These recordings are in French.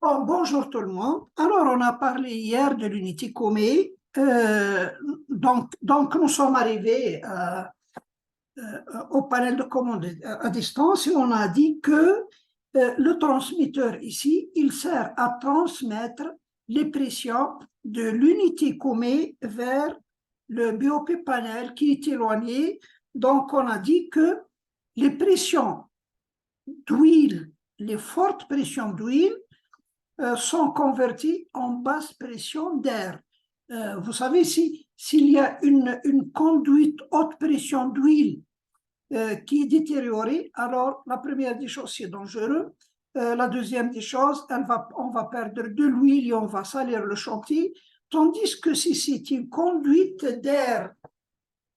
Bonjour tout le monde. Alors, on a parlé hier de l'unité Comé. Donc, nous sommes arrivés au panel de commande à distance et on a dit que le transmetteur ici, il sert à transmettre les pressions de l'unité Comé vers le BOP panel qui est éloigné. Donc, on a dit que les pressions d'huile, les fortes pressions d'huile, sont convertis en basse pression d'air. Vous savez, s'il y a une conduite haute pression d'huile qui est détériorée, alors la première des choses, c'est dangereux. La deuxième des choses, on va perdre de l'huile et on va salir le chantier. Tandis que si c'est une conduite d'air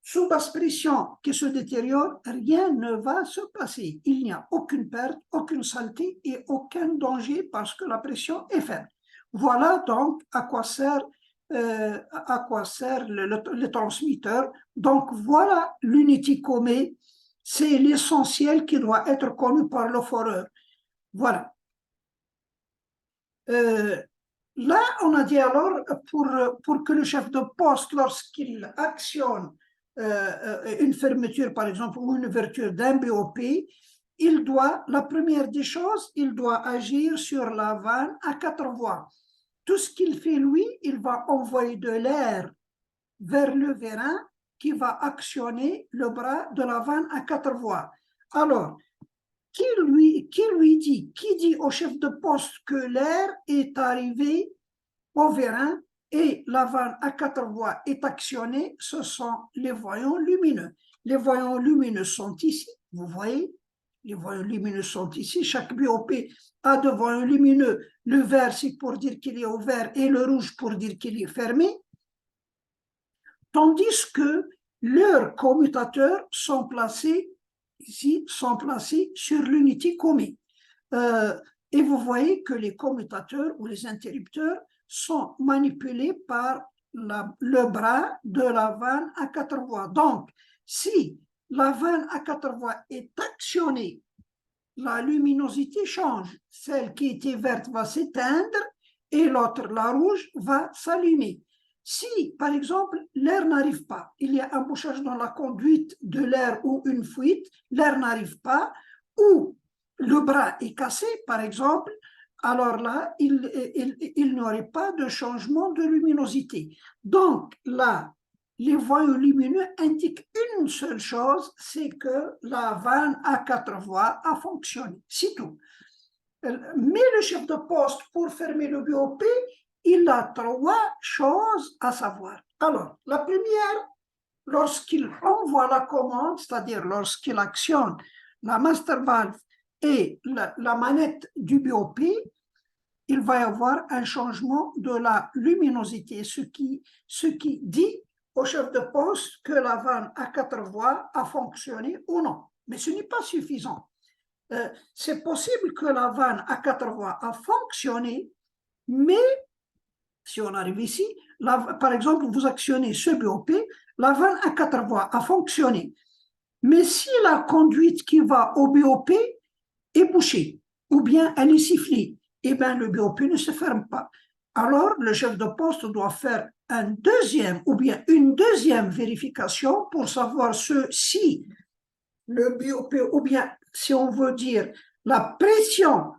sous basse pression qui se détériore, rien ne va se passer. Il n'y a aucune perte, aucune saleté et aucun danger parce que la pression est faible. Voilà donc à quoi sert le transmetteur. Donc voilà l'unité Comé, c'est l'essentiel qui doit être connu par le foreur. Voilà. Là, on a dit alors, pour que le chef de poste, lorsqu'il actionne une fermeture, par exemple, ou une ouverture d'un BOP, la première des choses, il doit agir sur la vanne à 4 voies. Tout ce qu'il fait, lui, il va envoyer de l'air vers le vérin qui va actionner le bras de la vanne à 4 voies. Alors, qui dit au chef de poste que l'air est arrivé au vérin et la vanne à 4 voies est actionnée? Ce sont les voyants lumineux. Les voyants lumineux sont ici, vous voyez, les voyants lumineux sont ici. Chaque BOP a de voyants lumineux. Le vert, c'est pour dire qu'il est ouvert et le rouge pour dire qu'il est fermé. Tandis que leurs commutateurs sont placés ici, sont placés sur l'unité Comé. Et vous voyez que les commutateurs ou les interrupteurs sont manipulés par le bras de la vanne à 4 voies. Donc, si la vanne à 4 voies est actionnée, la luminosité change. Celle qui était verte va s'éteindre et l'autre, la rouge, va s'allumer. Si, par exemple, l'air n'arrive pas, il y a un bouchage dans la conduite de l'air ou une fuite, l'air n'arrive pas, ou le bras est cassé, par exemple, alors là, il n'y aurait pas de changement de luminosité. Donc là, les voyants lumineux indiquent une seule chose, c'est que la vanne à 4 voies a fonctionné, c'est tout. Mais le chef de poste, pour fermer le BOP, il a 3 choses à savoir. Alors, la première, lorsqu'il envoie la commande, c'est-à-dire lorsqu'il actionne la master valve et la manette du BOP, il va y avoir un changement de la luminosité, ce qui dit au chef de poste que la vanne à 4 voies a fonctionné ou non. Mais ce n'est pas suffisant. C'est possible que la vanne à 4 voies a fonctionné, mais si on arrive ici, par exemple, vous actionnez ce BOP, la vanne à 4 voies a fonctionné. Mais si la conduite qui va au BOP est bouchée, ou bien elle est sifflée, eh bien le BOP ne se ferme pas. Alors, le chef de poste doit faire une deuxième vérification pour savoir si le BOP, ou bien, si on veut dire, la pression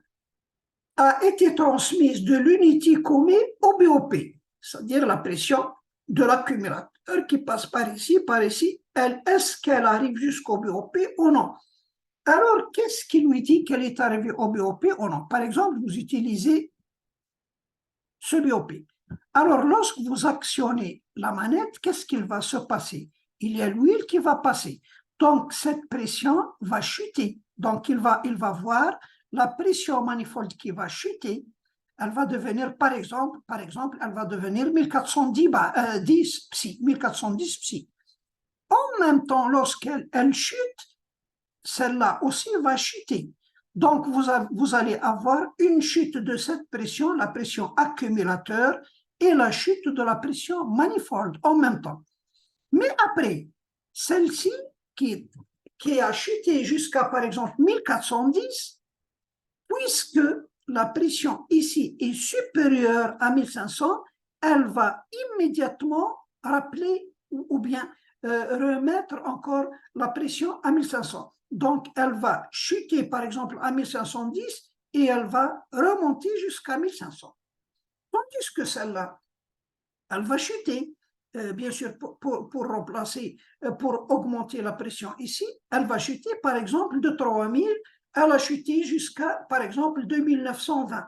a été transmise de l'unité Comé au BOP, c'est-à-dire la pression de l'accumulateur qui passe par ici, est-ce qu'elle arrive jusqu'au BOP ou non? Alors, qu'est-ce qui lui dit qu'elle est arrivée au BOP ou non? Par exemple, vous utilisez ce BOP. Alors, lorsque vous actionnez la manette, qu'est-ce qu'il va se passer? Il y a l'huile qui va passer. Donc, cette pression va chuter. Donc, il va voir la pression manifold qui va chuter. Elle va devenir, par exemple, elle va devenir 1410 psi, 1410 psi. En même temps, lorsqu'elle chute, celle-là aussi va chuter. Donc, vous allez avoir une chute de cette pression, la pression accumulateur, et la chute de la pression manifold en même temps. Mais après, celle-ci, qui a chuté jusqu'à, par exemple, 1410, puisque la pression ici est supérieure à 1500, elle va immédiatement rappeler ou bien remettre encore la pression à 1500. Donc, elle va chuter, par exemple, à 1510 et elle va remonter jusqu'à 1500. Tandis que celle-là, elle va chuter, bien sûr, pour remplacer, pour augmenter la pression ici, elle va chuter, par exemple, de 3000, elle a chuté jusqu'à, par exemple, 2920.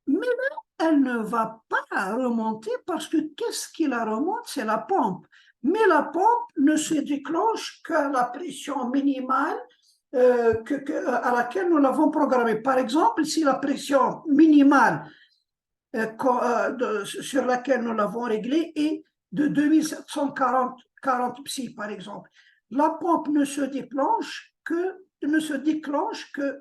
Mais là, elle ne va pas remonter parce que qu'est-ce qui la remonte? C'est la pompe. Mais la pompe ne se déclenche qu'à la pression minimale à laquelle nous l'avons programmée. Par exemple, si la pression minimale sur laquelle nous l'avons réglée est de 2740 psi, par exemple, la pompe ne se déclenche que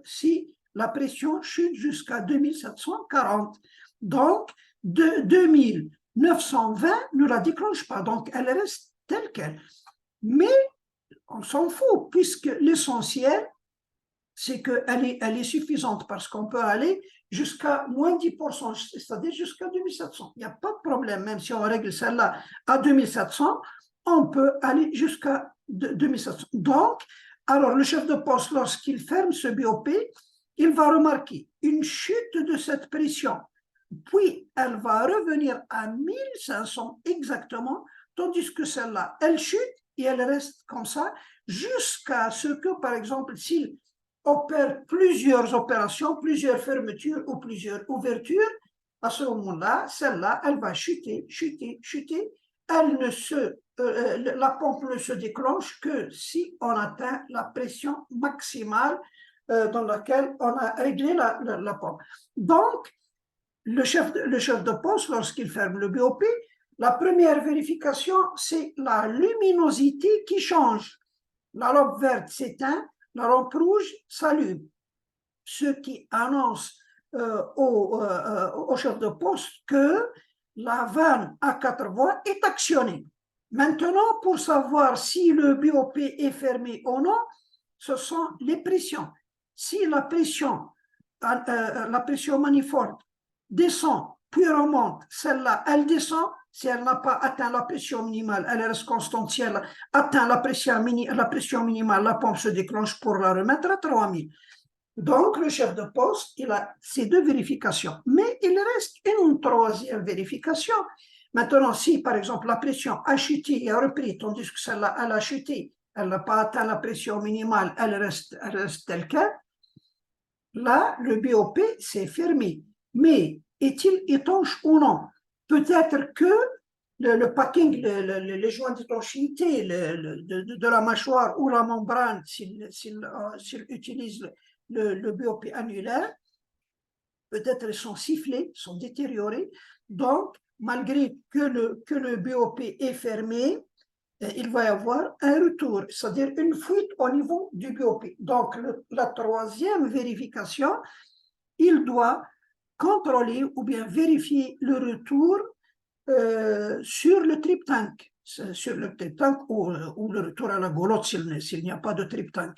si la pression chute jusqu'à 2740. Donc, de 2920 ne la déclenche pas, donc elle reste telle qu'elle. Mais on s'en fout, puisque l'essentiel, c'est qu'elle est suffisante, parce qu'on peut aller jusqu'à moins 10%, c'est-à-dire jusqu'à 2700. Il n'y a pas de problème, même si on règle celle-là à 2700, on peut aller jusqu'à 2700. Donc, alors le chef de poste, lorsqu'il ferme ce BOP, il va remarquer une chute de cette pression, puis elle va revenir à 1500 exactement, tandis que celle-là, elle chute et elle reste comme ça jusqu'à ce que, par exemple, s'il opère plusieurs opérations, plusieurs fermetures ou plusieurs ouvertures, à ce moment-là, celle-là, elle va chuter, chuter, chuter. La pompe ne se déclenche que si on atteint la pression maximale dans laquelle on a réglé la pompe. Donc, le chef de poste, lorsqu'il ferme le BOP, la première vérification, c'est la luminosité qui change. La lampe verte s'éteint, la lampe rouge s'allume, ce qui annonce au chef de poste que la vanne à 4 voies est actionnée. Maintenant, pour savoir si le BOP est fermé ou non, ce sont les pressions. Si la pression manifold descend, puis remonte, celle-là, elle descend. Si elle n'a pas atteint la pression minimale, elle reste constante. Si elle atteint la pression minimale, la pompe se déclenche pour la remettre à 3000. Donc, le chef de poste, il a ces deux vérifications. Mais il reste une troisième vérification. Maintenant, si, par exemple, la pression a chuté et a repris, tandis que celle-là, elle a chuté, elle n'a pas atteint la pression minimale, elle reste telle qu'elle, là, le BOP s'est fermé. Mais est-il étanche ou non? Peut-être que le packing, les joints d'étanchéité de la mâchoire ou la membrane, s'il utilise le BOP annulaire, peut-être ils sont sifflés, sont détériorés. Donc, malgré que le BOP est fermé, il va y avoir un retour, c'est-à-dire une fuite au niveau du BOP. Donc, la troisième vérification, il doit contrôler ou bien vérifier le retour sur le trip tank, ou le retour à la goulotte s'il n'y a pas de trip tank.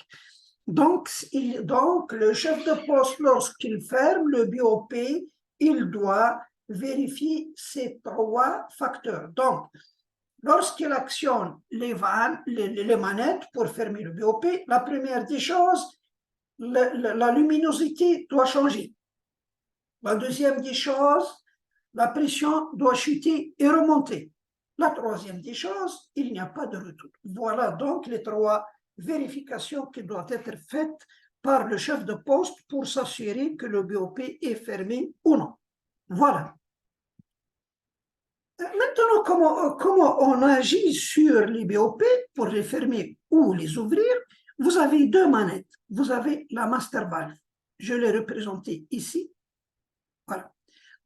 Donc, le chef de poste, lorsqu'il ferme le BOP, il doit vérifier ces trois facteurs. Donc, lorsqu'il actionne les vannes, les manettes pour fermer le BOP, la première des choses, la luminosité doit changer. La deuxième des choses, la pression doit chuter et remonter. La troisième des choses, il n'y a pas de retour. Voilà donc les trois vérifications qui doivent être faites par le chef de poste pour s'assurer que le BOP est fermé ou non. Voilà. Maintenant, comment on agit sur les BOP pour les fermer ou les ouvrir? Vous avez deux manettes. Vous avez la master valve. Je l'ai représentée ici. Voilà.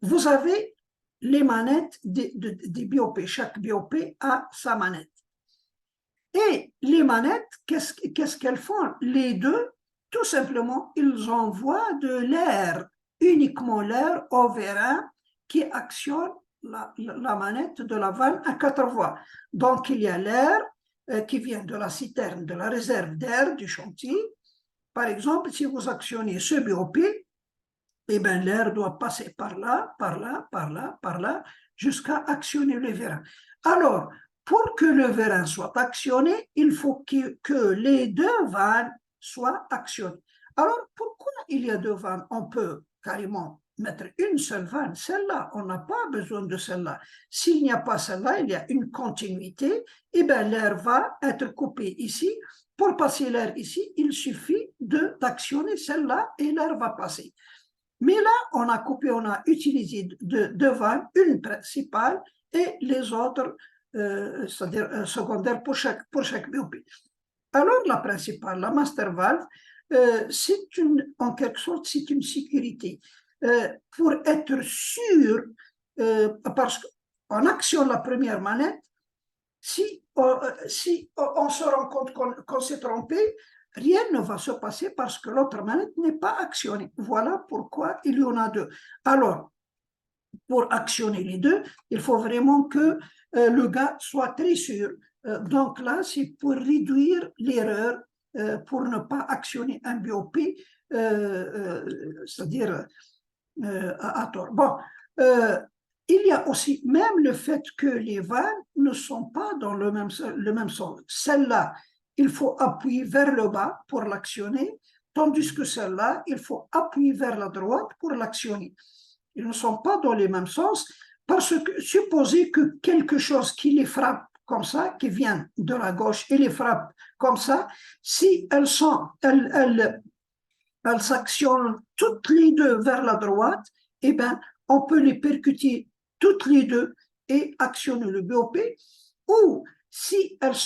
Vous avez les manettes des BOP. Chaque BOP a sa manette. Et les manettes, qu'est-ce qu'elles font? Les deux, tout simplement, ils envoient de l'air, uniquement l'air au vérin qui actionne la manette de la vanne à 4 voies. Donc, il y a l'air qui vient de la citerne, de la réserve d'air du chantier. Par exemple, si vous actionnez ce BOP, eh bien, l'air doit passer par là, par là, par là, par là, jusqu'à actionner le vérin. Alors, pour que le vérin soit actionné, il faut que les deux vannes soient actionnées. Alors, pourquoi il y a deux vannes? On peut carrément mettre une seule vanne, celle-là, on n'a pas besoin de celle-là. S'il n'y a pas celle-là, il y a une continuité, et bien l'air va être coupé ici. Pour passer l'air ici, il suffit d'actionner celle-là et l'air va passer. Mais là, on a coupé, on a utilisé deux vannes, une principale et les autres, c'est-à-dire secondaires pour chaque BOP. Alors, la principale, la master valve, c'est en quelque sorte, c'est une sécurité. Pour être sûr, parce qu'en action la première manette, si on se rend compte qu'on s'est trompé, rien ne va se passer parce que l'autre manette n'est pas actionnée. Voilà pourquoi il y en a deux. Alors, pour actionner les deux, il faut vraiment que le gars soit très sûr. Donc là, c'est pour réduire l'erreur, pour ne pas actionner un BOP, c'est-à-dire à tort. Bon, il y a aussi même le fait que les vannes ne sont pas dans le même sens. Celle-là, il faut appuyer vers le bas pour l'actionner, tandis que celle-là, il faut appuyer vers la droite pour l'actionner. Ils ne sont pas dans les mêmes sens, parce que supposez que quelque chose qui les frappe comme ça, qui vient de la gauche et les frappe comme ça, si elles s'actionnent toutes les deux vers la droite, eh bien, on peut les percuter toutes les deux et actionner le BOP, ou si elles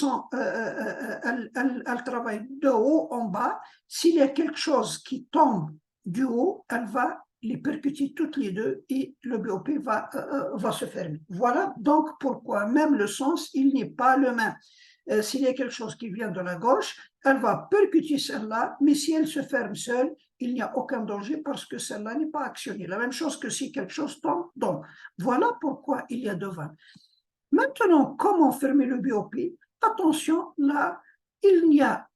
travaillent de haut en bas, s'il y a quelque chose qui tombe du haut, elle va les percuter toutes les deux et le BOP va se fermer. Voilà donc pourquoi même le sens, il n'est pas le même. S'il y a quelque chose qui vient de la gauche, elle va percuter celle-là, mais si elle se ferme seule, il n'y a aucun danger parce que celle-là n'est pas actionnée. La même chose que si quelque chose tombe. Donc, voilà pourquoi il y a deux vannes. Maintenant, comment fermer le BOP? Attention, là, il n'y a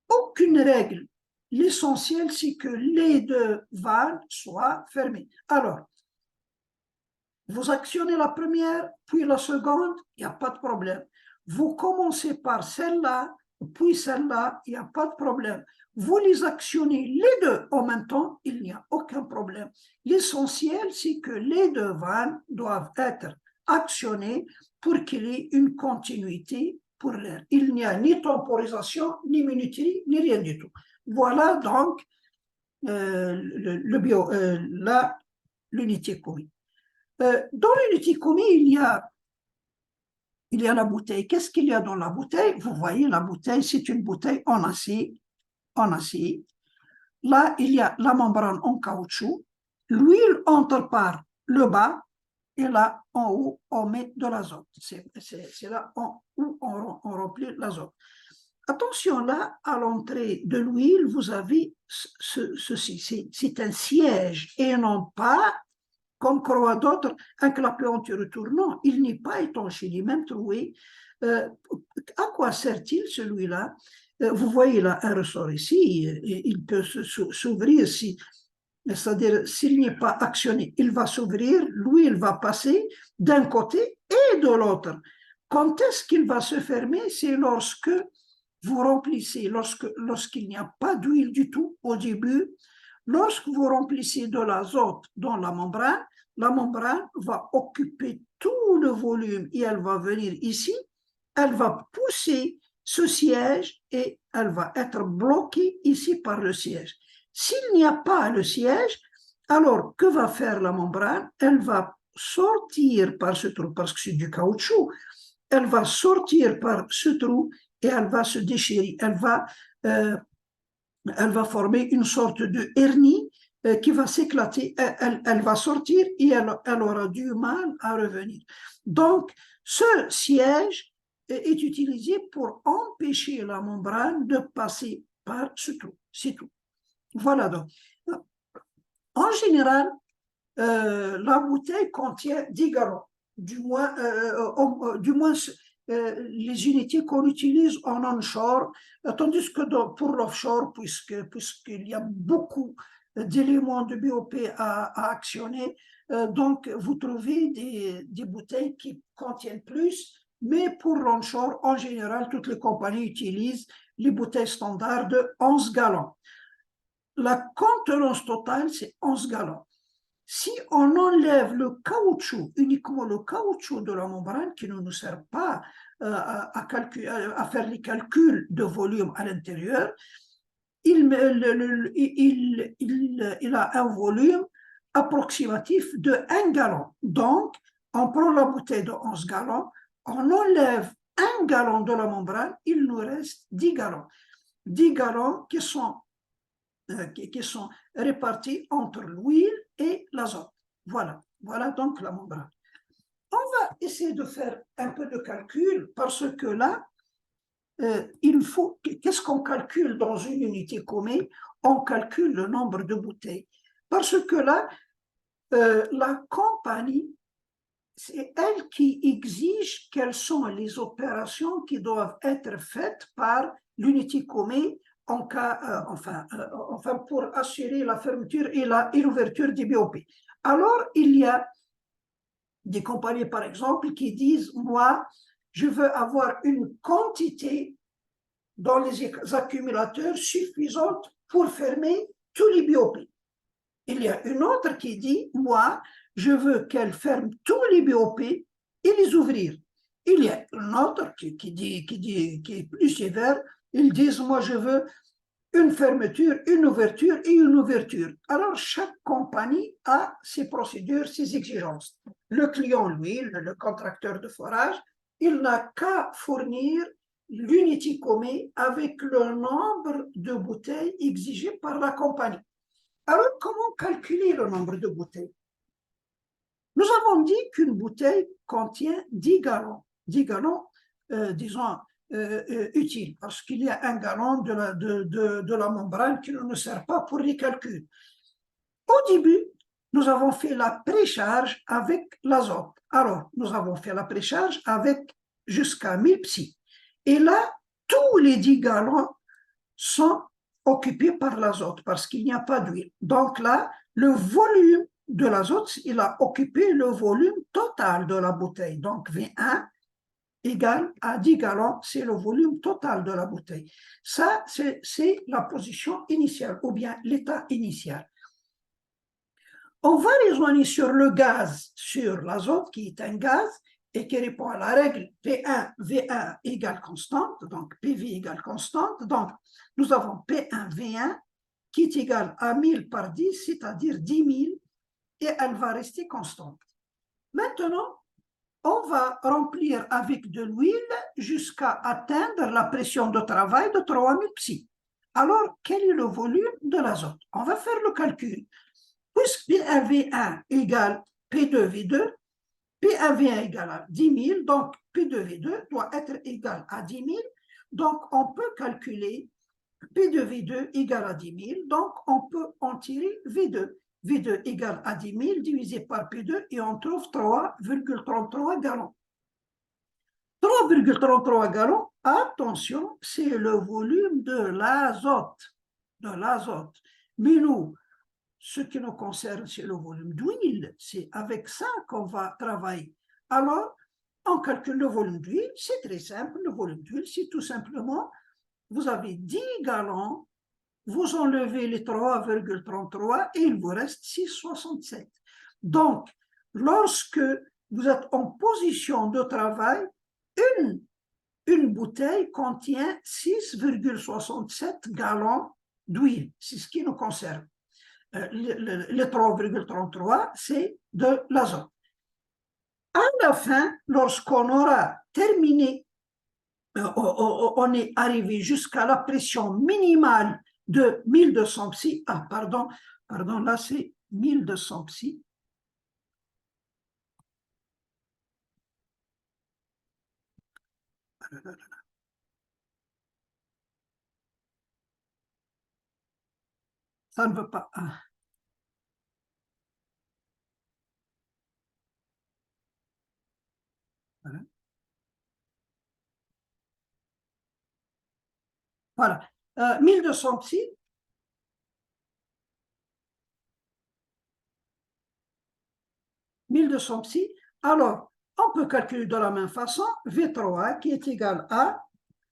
aucune règle. L'essentiel, c'est que les deux vannes soient fermées. Alors, vous actionnez la première, puis la seconde, il n'y a pas de problème. Vous commencez par celle-là, puis celle-là, il n'y a pas de problème. Vous les actionnez les deux en même temps, il n'y a aucun problème. L'essentiel, c'est que les deux vannes doivent être actionnées pour qu'il y ait une continuité pour l'air. Il n'y a ni temporisation, ni minuterie, ni rien du tout. Voilà donc l'unité commune. Dans l'unité commune, il y a la bouteille. Qu'est-ce qu'il y a dans la bouteille? Vous voyez, la bouteille, c'est une bouteille en acier. En acier. Là, il y a la membrane en caoutchouc. L'huile entre par le bas. Et là, en haut, on met de l'azote. C'est là où on remplit l'azote. Attention, là, à l'entrée de l'huile, vous avez ceci. C'est un siège et non pas, comme croient d'autres, un clapet anti-retour. Non, il n'est pas étanché, il est même troué. À quoi sert-il celui-là? Vous voyez là un ressort ici, il peut s'ouvrir si, c'est-à-dire s'il n'est pas actionné, il va s'ouvrir, l'huile va passer d'un côté et de l'autre. Quand est-ce qu'il va se fermer? C'est lorsque vous remplissez, lorsqu'il n'y a pas d'huile du tout au début, lorsque vous remplissez de l'azote dans la membrane va occuper tout le volume et elle va venir ici, elle va pousser ce siège et elle va être bloquée ici par le siège. S'il n'y a pas le siège, alors que va faire la membrane? Elle va sortir par ce trou, parce que c'est du caoutchouc, elle va sortir par ce trou et elle va se déchirer. Elle va former une sorte de hernie qui va s'éclater. Elle va sortir et elle aura du mal à revenir. Donc, ce siège est utilisé pour empêcher la membrane de passer par ce trou. C'est tout. Voilà donc. En général, la bouteille contient 10 gallons. Du moins les unités qu'on utilise en onshore, tandis que pour l'offshore, puisqu'il y a beaucoup d'éléments de BOP à actionner. Donc, vous trouvez des bouteilles qui contiennent plus, mais pour l'onshore, en général, toutes les compagnies utilisent les bouteilles standards de 11 gallons. La contenance totale, c'est 11 gallons. Si on enlève le caoutchouc, uniquement le caoutchouc de la membrane qui ne nous sert pas à faire les calculs de volume à l'intérieur, il a un volume approximatif de 1 gallon. Donc, on prend la bouteille de 11 gallons, on enlève 1 gallon de la membrane, il nous reste 10 gallons. 10 gallons qui sont répartis entre l'huile et l'azote. Voilà, voilà donc la membrane. On va essayer de faire un peu de calcul parce que là, il faut, qu'est-ce qu'on calcule dans une unité commune? On calcule le nombre de bouteilles. Parce que là, la compagnie, c'est elle qui exige quelles sont les opérations qui doivent être faites par l'unité commune en cas, enfin, pour assurer la fermeture et l'ouverture des BOP. Alors, il y a des compagnies, par exemple, qui disent, moi, je veux avoir une quantité dans les accumulateurs suffisante pour fermer tous les BOP. Il y a une autre qui dit, moi, je veux qu'elle ferme tous les BOP et les ouvrir. Il y a une autre qui est plus sévère, ils disent, moi, je veux une fermeture, une ouverture et une ouverture. Alors, chaque compagnie a ses procédures, ses exigences. Le client, lui, le contracteur de forage, il n'a qu'à fournir l'unité commune avec le nombre de bouteilles exigées par la compagnie. Alors, comment calculer le nombre de bouteilles? Nous avons dit qu'une bouteille contient 10 gallons. 10 gallons, disons, utiles, parce qu'il y a 1 gallon de la membrane qui ne nous sert pas pour les calculs. Au début, nous avons fait la précharge avec l'azote. Alors, nous avons fait la précharge avec jusqu'à 1000 psi. Et là, tous les 10 gallons sont occupés par l'azote parce qu'il n'y a pas d'huile. Donc là, le volume de l'azote, il a occupé le volume total de la bouteille. Donc V1 égale à 10 gallons, c'est le volume total de la bouteille. Ça, c'est la position initiale ou bien l'état initial. On va raisonner sur le gaz, sur l'azote qui est un gaz et qui répond à la règle P1, V1 égale constante, donc PV égale constante. Donc, nous avons P1, V1 qui est égal à 1000 par 10, c'est-à-dire 10 000, et elle va rester constante. Maintenant, on va remplir avec de l'huile jusqu'à atteindre la pression de travail de 3000 psi. Alors, quel est le volume de l'azote? On va faire le calcul. Puisque P1V1 égale P2V2, P1V1 égale à 10 000, donc P2V2 doit être égal à 10 000. Donc, on peut calculer P2V2 égale à 10 000, donc on peut en tirer V2. V2 égale à 10 000 divisé par P2 et on trouve 3,33 gallons. 3,33 gallons, attention, c'est le volume de l'azote. Mais nous, ce qui nous concerne, c'est le volume d'huile. C'est avec ça qu'on va travailler. Alors, on calcule le volume d'huile. C'est très simple. Le volume d'huile, c'est tout simplement, vous avez 10 gallons, vous enlevez les 3,33 et il vous reste 6,67. Donc, lorsque vous êtes en position de travail, une bouteille contient 6,67 gallons d'huile. C'est ce qui nous concerne. Le 3,33, c'est de l'azote. À la fin, lorsqu'on aura terminé, on est arrivé jusqu'à la pression minimale de 1200 psi. Ah, pardon, là c'est 1200 psi. Ça ne veut pas. Ah. Voilà. 1200 psi, 1200 psi. Alors, on peut calculer de la même façon V3 qui est égal à,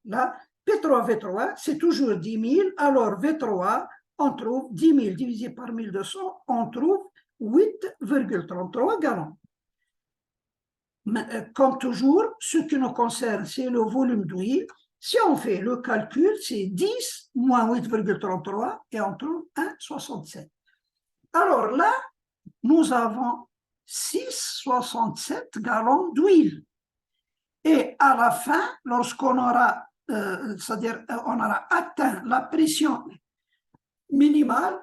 là, P3, V3, c'est toujours 10 000. Alors, V3, on trouve 10 000 divisé par 1200, on trouve 8,33 gallons. Mais, comme toujours, ce qui nous concerne, c'est le volume d'huile. Si on fait le calcul, c'est 10 moins 8,33 et on trouve 1,67. Alors là, nous avons 6,67 gallons d'huile. Et à la fin, lorsqu'on aura, c'est-à-dire on aura atteint la pression minimale,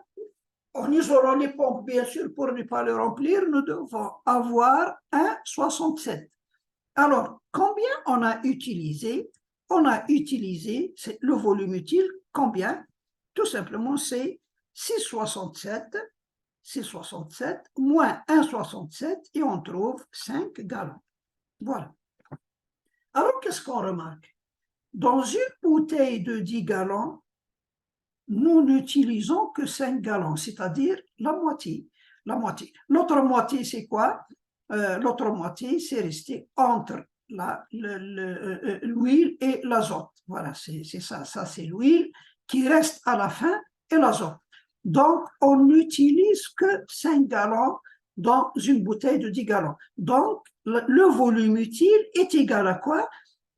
en isolant les pompes, bien sûr, pour ne pas les remplir, nous devons avoir 1,67. Alors, combien on a utilisé? On a utilisé le volume utile, combien? Tout simplement, c'est 6,67 moins 1,67 et on trouve 5 gallons. Voilà. Alors, qu'est-ce qu'on remarque? Dans une bouteille de 10 gallons, nous n'utilisons que 5 gallons, c'est-à-dire la moitié. La moitié. L'autre moitié, c'est quoi? L'autre moitié, c'est resté entre l'huile et l'azote. Voilà, c'est ça. Ça, c'est l'huile qui reste à la fin et l'azote. Donc, on n'utilise que 5 gallons dans une bouteille de 10 gallons. Donc, le volume utile est égal à quoi?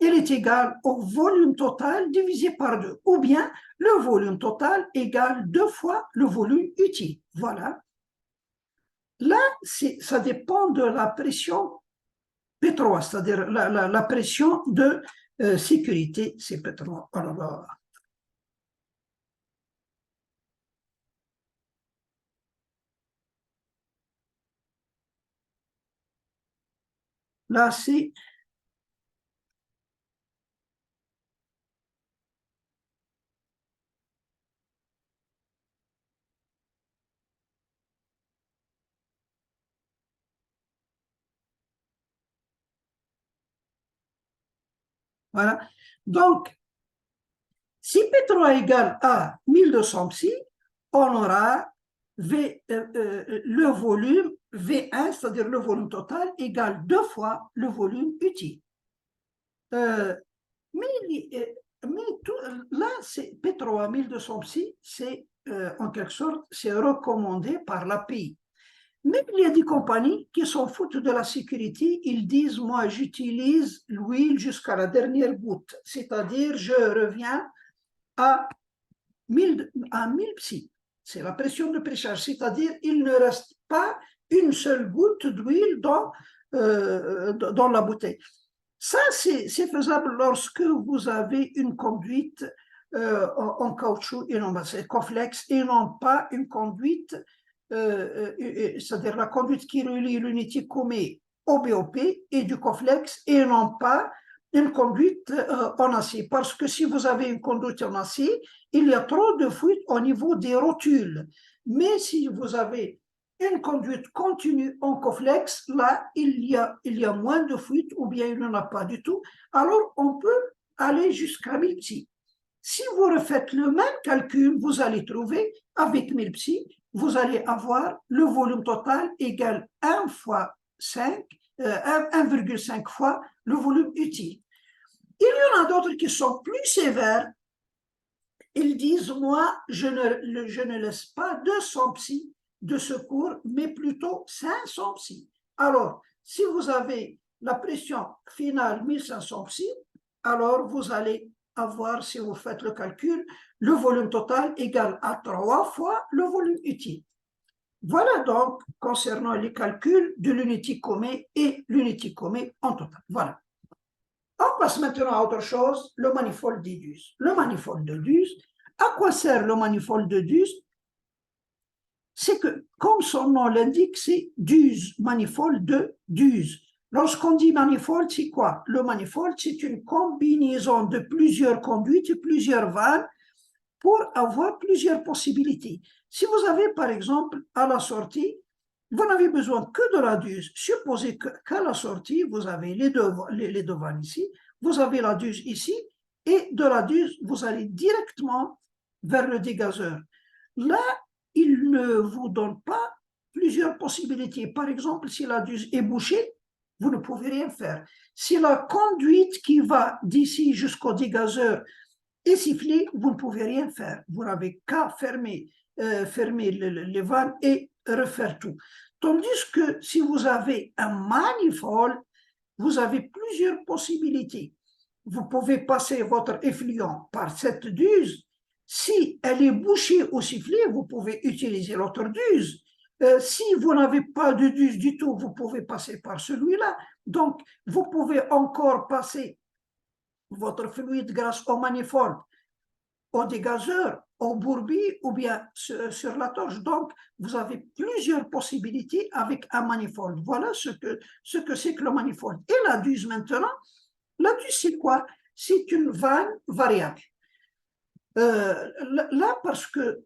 Il est égal au volume total divisé par 2. Ou bien, le volume total égale 2 fois le volume utile. Voilà. Là, ça dépend de la pression P3, c'est-à-dire la pression de sécurité, c'est P3. Alors, là, c'est voilà. Donc, si P3 égale à 1200 psi, on aura le volume V1, c'est-à-dire le volume total, égale 2 fois le volume utile. Mais là, c'est P3 1200 psi, c'est en quelque sorte, c'est recommandé par l'API. Mais il y a des compagnies qui s'en foutent de la sécurité. Ils disent, moi, j'utilise l'huile jusqu'à la dernière goutte. C'est-à-dire, je reviens à 1000 psi. C'est la pression de précharge. C'est-à-dire, il ne reste pas une seule goutte d'huile dans la bouteille. Ça, c'est faisable lorsque vous avez une conduite en caoutchouc et non, c'est Coflex, et non pas une conduite, c'est-à-dire la conduite qui relie l'unité Comé au BOP et du Coflex, et non pas une conduite en acier. Parce que si vous avez une conduite en acier, il y a trop de fuite au niveau des rotules. Mais si vous avez une conduite continue en Coflex, là, il y a moins de fuite ou bien il n'y en a pas du tout. Alors, on peut aller jusqu'à 1000 psi. Si vous refaites le même calcul, vous allez trouver, avec 1000 psi, vous allez avoir le volume total égal 1,5 fois le volume utile. Il y en a d'autres qui sont plus sévères. Ils disent, moi, je ne laisse pas 200 psi de secours, mais plutôt 500 psi. Alors, si vous avez la pression finale 1500 psi, alors vous allez avoir, si vous faites le calcul, le volume total égal à 3 fois le volume utile. Voilà donc concernant les calculs de l'unité Comé et l'unité Comé en total. Voilà. On passe maintenant à autre chose, le manifold de Duse. Le manifold de Duse, à quoi sert le manifold de Duse? C'est que, comme son nom l'indique, c'est Duse, manifold de Duse. Lorsqu'on dit manifold, c'est quoi? Le manifold, c'est une combinaison de plusieurs conduites, plusieurs vannes, pour avoir plusieurs possibilités. Si vous avez, par exemple, à la sortie, vous n'avez besoin que de la duse. Supposez qu'à la sortie, vous avez les deux vannes ici, vous avez la duse ici, et de la duse, vous allez directement vers le dégazeur. Là, il ne vous donne pas plusieurs possibilités. Par exemple, si la duse est bouchée, vous ne pouvez rien faire. Si la conduite qui va d'ici jusqu'au dégazeur est sifflée, vous ne pouvez rien faire. Vous n'avez qu'à fermer les vannes et refaire tout. Tandis que si vous avez un manifold, vous avez plusieurs possibilités. Vous pouvez passer votre effluent par cette duse. Si elle est bouchée ou sifflée, vous pouvez utiliser l'autre duse. Si vous n'avez pas de duse du tout, vous pouvez passer par celui-là. Donc, vous pouvez encore passer votre fluide grâce au manifold, au dégazeur, au bourbier ou bien sur la torche. Donc, vous avez plusieurs possibilités avec un manifold. Voilà ce que c'est que le manifold. Et la duse maintenant, la duse c'est quoi? C'est une vanne variable. Là, parce que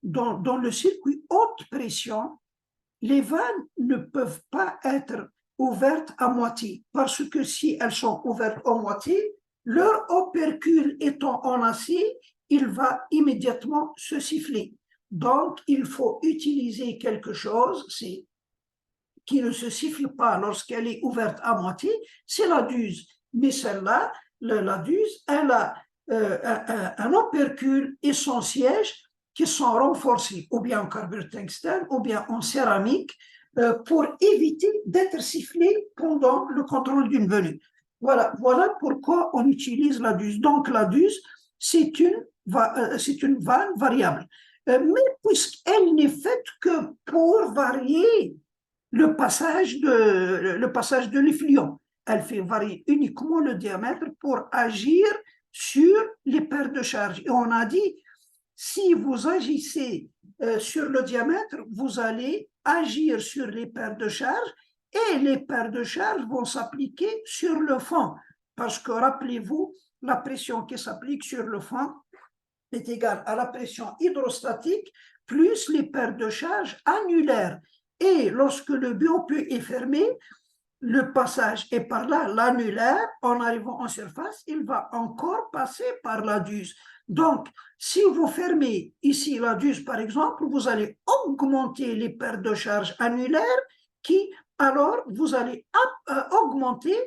dans le circuit haute pression, les vannes ne peuvent pas être ouvertes à moitié, parce que si elles sont ouvertes à moitié, leur opercule étant en acier, il va immédiatement se siffler. Donc, il faut utiliser quelque chose qui ne se siffle pas lorsqu'elle est ouverte à moitié, c'est la duse. Mais celle-là, la duse, elle a un opercule et son siège qui sont renforcés, ou bien en carbure tungstène, ou bien en céramique, pour éviter d'être sifflé pendant le contrôle d'une venue. Voilà pourquoi on utilise la duse. Donc la duse, c'est une vanne variable. Mais puisqu'elle n'est faite que pour varier le passage de l'effluent, elle fait varier uniquement le diamètre pour agir sur les paires de charges. Et on a dit, si vous agissez sur le diamètre, vous allez agir sur les paires de charges et les paires de charges vont s'appliquer sur le fond. Parce que rappelez-vous, la pression qui s'applique sur le fond est égale à la pression hydrostatique plus les paires de charges annulaires. Et lorsque le BOP est fermé, le passage est par là, l'annulaire, en arrivant en surface, il va encore passer par la duse. Donc, si vous fermez ici la duse, par exemple, vous allez augmenter les paires de charges annulaires qui, alors, vous allez augmenter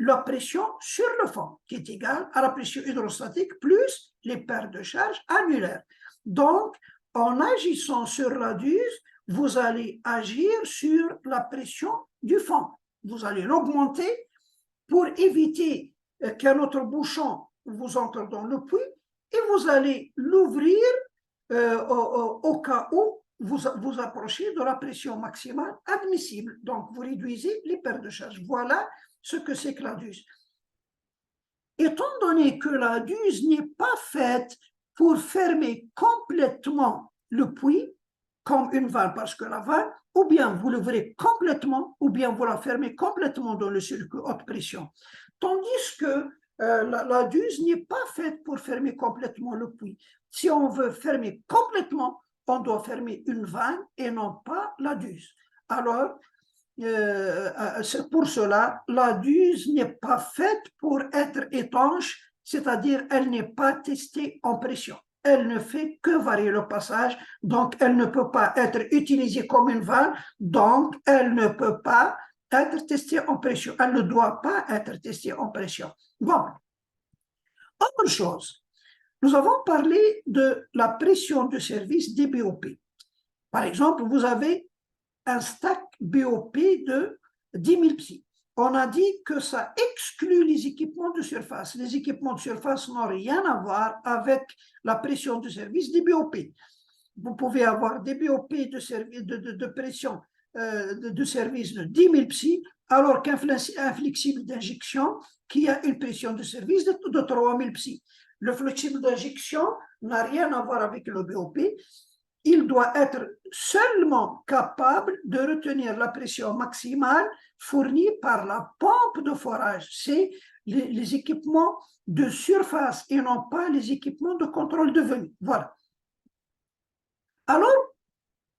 la pression sur le fond, qui est égale à la pression hydrostatique plus les paires de charges annulaires. Donc, en agissant sur la duse, vous allez agir sur la pression du fond. Vous allez l'augmenter pour éviter qu'un autre bouchon vous entre dans le puits et vous allez l'ouvrir au cas où vous approchez de la pression maximale admissible. Donc, vous réduisez les paires de charge. Voilà ce que c'est que la duse. Étant donné que la duse n'est pas faite pour fermer complètement le puits, comme une vanne, parce que la vanne, ou bien vous l'ouvrez complètement, ou bien vous la fermez complètement dans le circuit haute pression. Tandis que la duse n'est pas faite pour fermer complètement le puits. Si on veut fermer complètement, on doit fermer une vanne et non pas la duse. Alors, pour cela, la duse n'est pas faite pour être étanche, c'est-à-dire elle n'est pas testée en pression. Elle ne fait que varier le passage, donc elle ne peut pas être utilisée comme une vanne, donc elle ne peut pas être testée en pression. Elle ne doit pas être testée en pression. Bon, autre chose, nous avons parlé de la pression de service des BOP. Par exemple, vous avez un stack BOP de 10 000 psi. On a dit que ça exclut les équipements de surface. Les équipements de surface n'ont rien à voir avec la pression de service des BOP. Vous pouvez avoir des BOP de pression de service de 10 000 psi, alors qu'un flexible d'injection qui a une pression de service de 3 000 psi. Le flexible d'injection n'a rien à voir avec le BOP. Il doit être seulement capable de retenir la pression maximale fournie par la pompe de forage. C'est les équipements de surface et non pas les équipements de contrôle de venue. Voilà. Alors,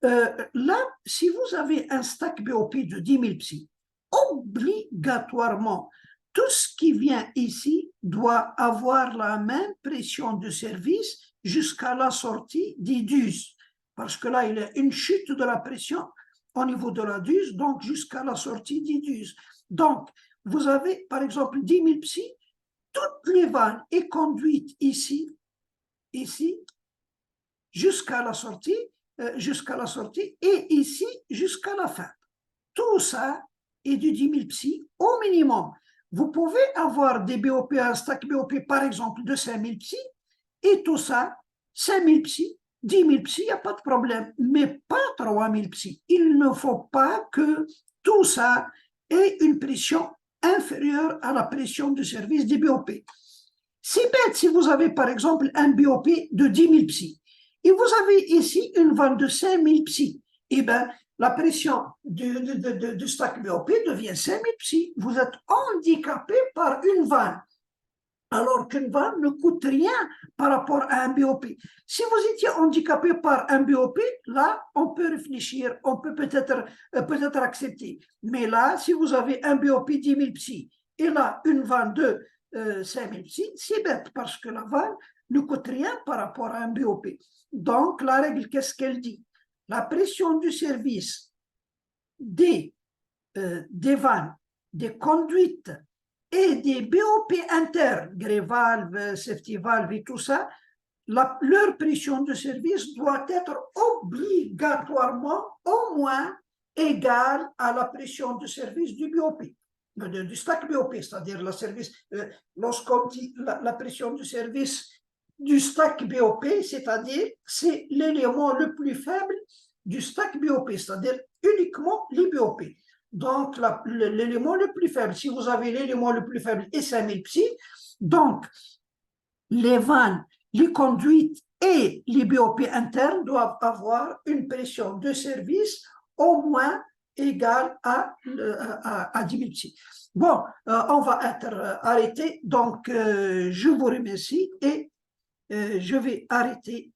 là, si vous avez un stack BOP de 10 000 psi, obligatoirement, tout ce qui vient ici doit avoir la même pression de service jusqu'à la sortie des duses. Parce que là, il y a une chute de la pression au niveau de la DUS, donc jusqu'à la sortie du DUS. Donc, vous avez, par exemple, 10 000 psi, toutes les vannes est conduite ici, jusqu'à la sortie, et ici, jusqu'à la fin. Tout ça est du 10 000 psi au minimum. Vous pouvez avoir des BOP, un stack BOP, par exemple, de 5 000 psi, et tout ça, 5 000 psi, 10 000 psi, il n'y a pas de problème, mais pas 3 000 psi. Il ne faut pas que tout ça ait une pression inférieure à la pression de service des BOP. C'est bête si vous avez par exemple un BOP de 10 000 psi et vous avez ici une vanne de 5 000 psi. Eh bien, la pression du stack BOP devient 5 000 psi. Vous êtes handicapé par une vanne, alors qu'une vanne ne coûte rien par rapport à un BOP. Si vous étiez handicapé par un BOP, là, on peut réfléchir, on peut peut-être accepter. Mais là, si vous avez un BOP 10 000 psi et là, une vanne de 5 000 psi, c'est bête parce que la vanne ne coûte rien par rapport à un BOP. Donc, la règle, qu'est-ce qu'elle dit? La pression du service des vannes, des conduites et des BOP internes, grey valve, safety valve et tout ça, leur pression de service doit être obligatoirement au moins égale à la pression de service du BOP, du stack BOP, c'est-à-dire lorsqu'on dit la pression de service du stack BOP, c'est-à-dire c'est l'élément le plus faible du stack BOP, c'est-à-dire uniquement les BOP. Donc, l'élément le plus faible, si vous avez l'élément le plus faible est 5000 psi, donc les vannes, les conduites et les BOP internes doivent avoir une pression de service au moins égale à 10 000 psi. Bon, on va être arrêté, donc je vous remercie et je vais arrêter